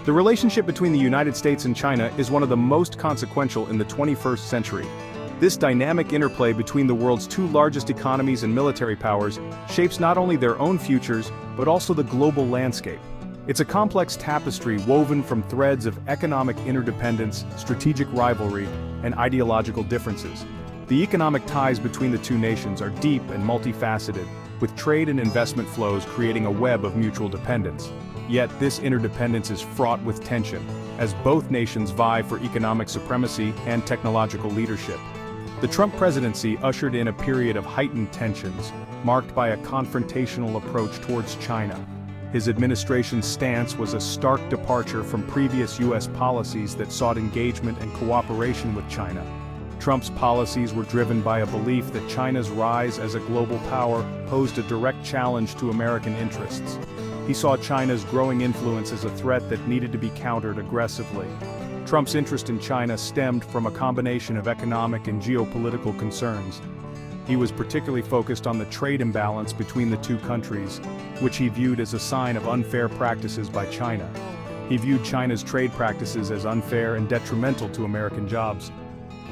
The relationship between the United States and China is one of the most consequential in the 21st century. This dynamic interplay between the world's two largest economies and military powers shapes not only their own futures, but also the global landscape. It's a complex tapestry woven from threads of economic interdependence, strategic rivalry, and ideological differences. The economic ties between the two nations are deep and multifaceted, with trade and investment flows creating a web of mutual dependence. Yet this interdependence is fraught with tension, as both nations vie for economic supremacy and technological leadership. The Trump presidency ushered in a period of heightened tensions, marked by a confrontational approach towards China. His administration's stance was a stark departure from previous U.S. policies that sought engagement and cooperation with China. Trump's policies were driven by a belief that China's rise as a global power posed a direct challenge to American interests. He saw China's growing influence as a threat that needed to be countered aggressively. Trump's interest in China stemmed from a combination of economic and geopolitical concerns. He was particularly focused on the trade imbalance between the two countries, which he viewed as a sign of unfair practices by China. He viewed China's trade practices as unfair and detrimental to American jobs.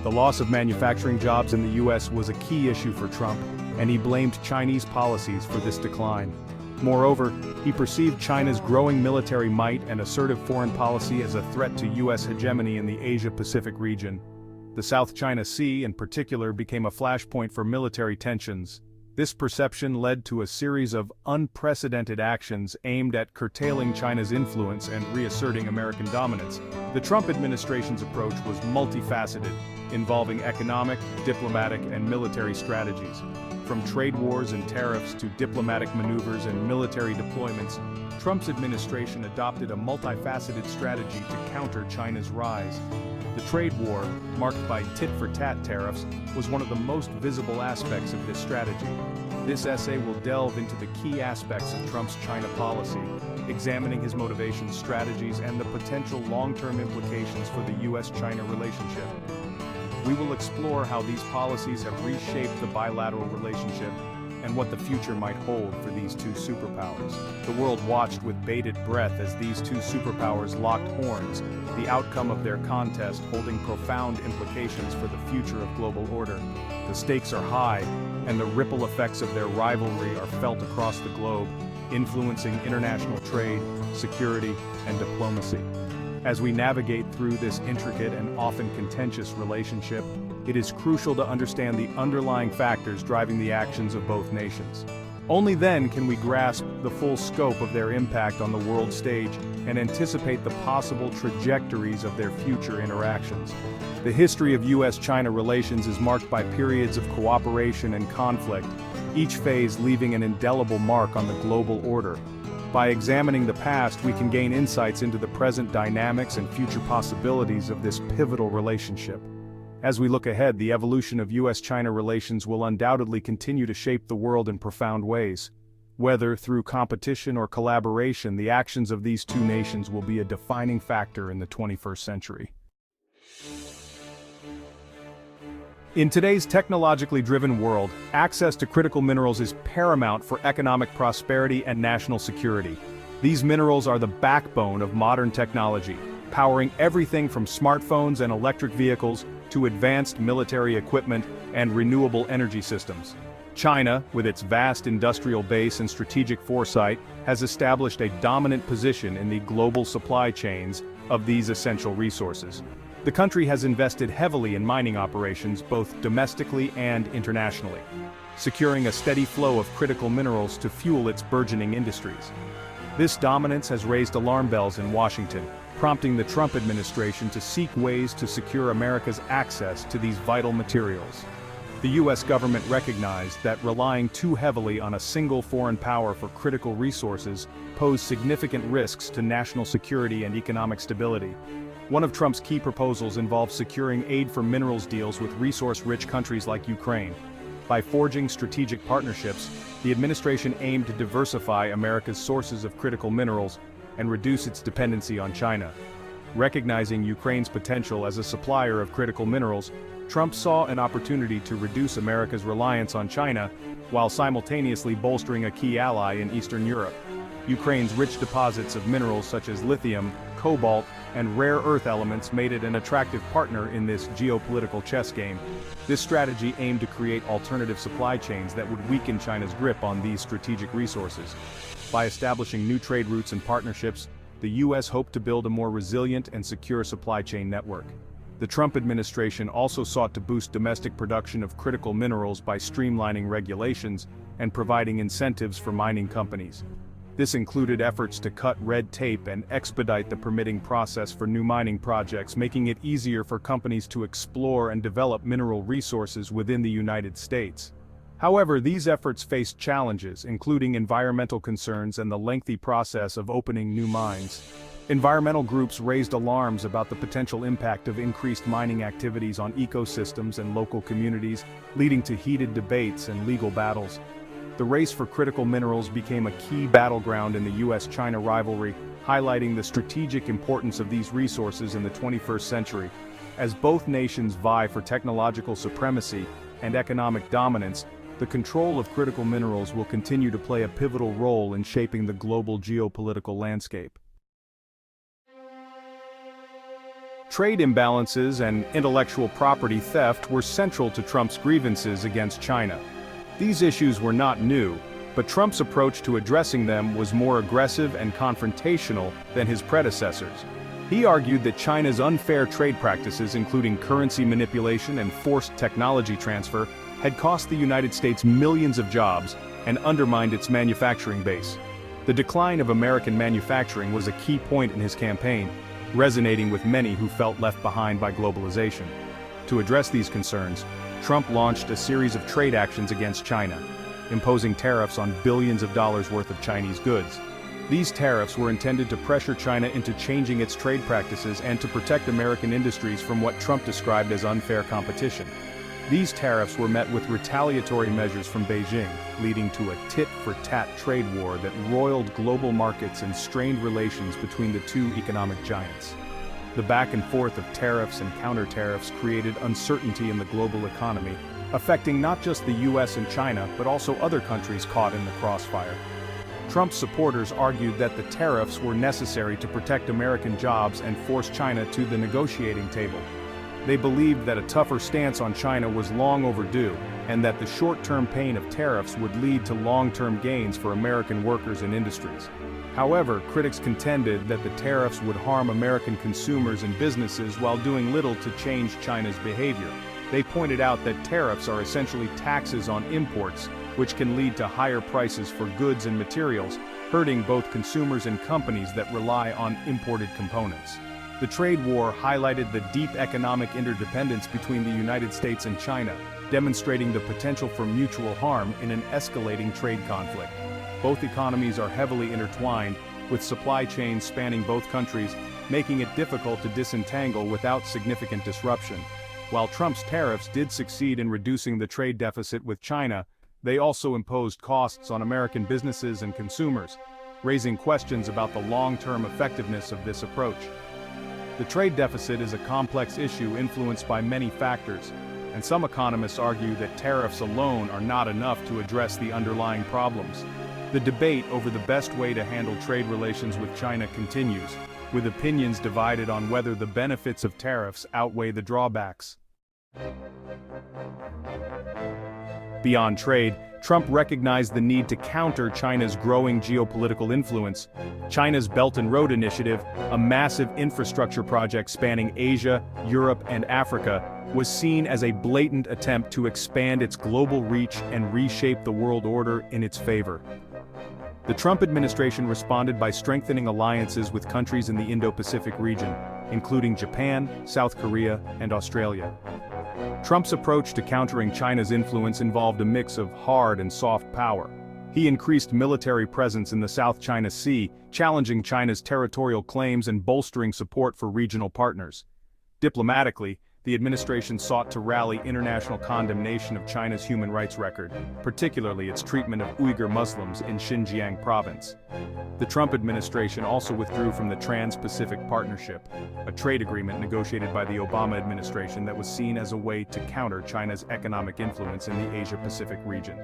The loss of manufacturing jobs in the U.S. was a key issue for Trump, and he blamed Chinese policies for this decline. Moreover, he perceived China's growing military might and assertive foreign policy as a threat to U.S. hegemony in the Asia-Pacific region. The South China Sea, in particular, became a flashpoint for military tensions. This perception led to a series of unprecedented actions aimed at curtailing China's influence and reasserting American dominance. The Trump administration's approach was multifaceted, involving economic, diplomatic, and military strategies. From trade wars and tariffs to diplomatic maneuvers and military deployments, Trump's administration adopted a multifaceted strategy to counter China's rise. The trade war, marked by tit-for-tat tariffs, was one of the most visible aspects of this strategy. This essay will delve into the key aspects of Trump's China policy, examining his motivations, strategies, and the potential long-term implications for the U.S. China relationship. We will explore how these policies have reshaped the bilateral relationship and what the future might hold for these two superpowers. The world watched with bated breath as these two superpowers locked horns, the outcome of their contest holding profound implications for the future of global order. The stakes are high, and the ripple effects of their rivalry are felt across the globe, influencing international trade, security, and diplomacy. As we navigate through this intricate and often contentious relationship, it is crucial to understand the underlying factors driving the actions of both nations. Only then can we grasp the full scope of their impact on the world stage and anticipate the possible trajectories of their future interactions. The history of U.S.-China relations is marked by periods of cooperation and conflict, each phase leaving an indelible mark on the global order. By examining the past, we can gain insights into the present dynamics and future possibilities of this pivotal relationship. As we look ahead, the evolution of U.S.-China relations will undoubtedly continue to shape the world in profound ways. Whether through competition or collaboration, the actions of these two nations will be a defining factor in the 21st century. In today's technologically driven world, access to critical minerals is paramount for economic prosperity and national security. These minerals are the backbone of modern technology, powering everything from smartphones and electric vehicles to advanced military equipment and renewable energy systems. China, with its vast industrial base and strategic foresight, has established a dominant position in the global supply chains of these essential resources. The country has invested heavily in mining operations both domestically and internationally, securing a steady flow of critical minerals to fuel its burgeoning industries. This dominance has raised alarm bells in Washington, prompting the Trump administration to seek ways to secure America's access to these vital materials. The U.S. government recognized that relying too heavily on a single foreign power for critical resources posed significant risks to national security and economic stability. One of Trump's key proposals involved securing aid for minerals deals with resource-rich countries like Ukraine. By forging strategic partnerships, the administration aimed to diversify America's sources of critical minerals and reduce its dependency on China. Recognizing Ukraine's potential as a supplier of critical minerals, Trump saw an opportunity to reduce America's reliance on China while simultaneously bolstering a key ally in Eastern Europe. Ukraine's rich deposits of minerals such as lithium, cobalt, and rare earth elements made it an attractive partner in this geopolitical chess game. This strategy aimed to create alternative supply chains that would weaken China's grip on these strategic resources. By establishing new trade routes and partnerships, the U.S. hoped to build a more resilient and secure supply chain network. The Trump administration also sought to boost domestic production of critical minerals by streamlining regulations and providing incentives for mining companies. This included efforts to cut red tape and expedite the permitting process for new mining projects, making it easier for companies to explore and develop mineral resources within the United States. However, these efforts faced challenges, including environmental concerns and the lengthy process of opening new mines. Environmental groups raised alarms about the potential impact of increased mining activities on ecosystems and local communities, leading to heated debates and legal battles. The race for critical minerals became a key battleground in the U.S. China rivalry, highlighting the strategic importance of these resources in the 21st century. As both nations vie for technological supremacy and economic dominance, the control of critical minerals will continue to play a pivotal role in shaping the global geopolitical landscape. Trade imbalances and intellectual property theft were central to Trump's grievances against China. These issues were not new, but Trump's approach to addressing them was more aggressive and confrontational than his predecessors. He argued that China's unfair trade practices, including currency manipulation and forced technology transfer, had cost the United States millions of jobs and undermined its manufacturing base. The decline of American manufacturing was a key point in his campaign, resonating with many who felt left behind by globalization. To address these concerns, Trump launched a series of trade actions against China, imposing tariffs on billions of dollars worth of Chinese goods. These tariffs were intended to pressure China into changing its trade practices and to protect American industries from what Trump described as unfair competition. These tariffs were met with retaliatory measures from Beijing, leading to a tit-for-tat trade war that roiled global markets and strained relations between the two economic giants. The back and forth of tariffs and counter-tariffs created uncertainty in the global economy, affecting not just the U.S. and China, but also other countries caught in the crossfire. Trump's supporters argued that the tariffs were necessary to protect American jobs and force China to the negotiating table. They believed that a tougher stance on China was long overdue, and that the short-term pain of tariffs would lead to long-term gains for American workers and industries. However, critics contended that the tariffs would harm American consumers and businesses while doing little to change China's behavior. They pointed out that tariffs are essentially taxes on imports, which can lead to higher prices for goods and materials, hurting both consumers and companies that rely on imported components. The trade war highlighted the deep economic interdependence between the United States and China, demonstrating the potential for mutual harm in an escalating trade conflict. Both economies are heavily intertwined, with supply chains spanning both countries, making it difficult to disentangle without significant disruption. While Trump's tariffs did succeed in reducing the trade deficit with China, they also imposed costs on American businesses and consumers, raising questions about the long-term effectiveness of this approach. The trade deficit is a complex issue influenced by many factors, and some economists argue that tariffs alone are not enough to address the underlying problems. The debate over the best way to handle trade relations with China continues, with opinions divided on whether the benefits of tariffs outweigh the drawbacks. Beyond trade, Trump recognized the need to counter China's growing geopolitical influence. China's Belt and Road Initiative, a massive infrastructure project spanning Asia, Europe, and Africa, was seen as a blatant attempt to expand its global reach and reshape the world order in its favor. The Trump administration responded by strengthening alliances with countries in the Indo-Pacific region, including Japan, South Korea, and Australia. Trump's approach to countering China's influence involved a mix of hard and soft power. He increased military presence in the South China Sea, challenging China's territorial claims and bolstering support for regional partners. Diplomatically, the administration sought to rally international condemnation of China's human rights record, particularly its treatment of Uyghur Muslims in Xinjiang province. The Trump administration also withdrew from the Trans-Pacific Partnership, a trade agreement negotiated by the Obama administration that was seen as a way to counter China's economic influence in the Asia-Pacific region.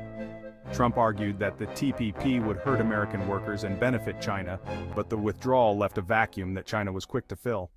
Trump argued that the TPP would hurt American workers and benefit China, but the withdrawal left a vacuum that China was quick to fill.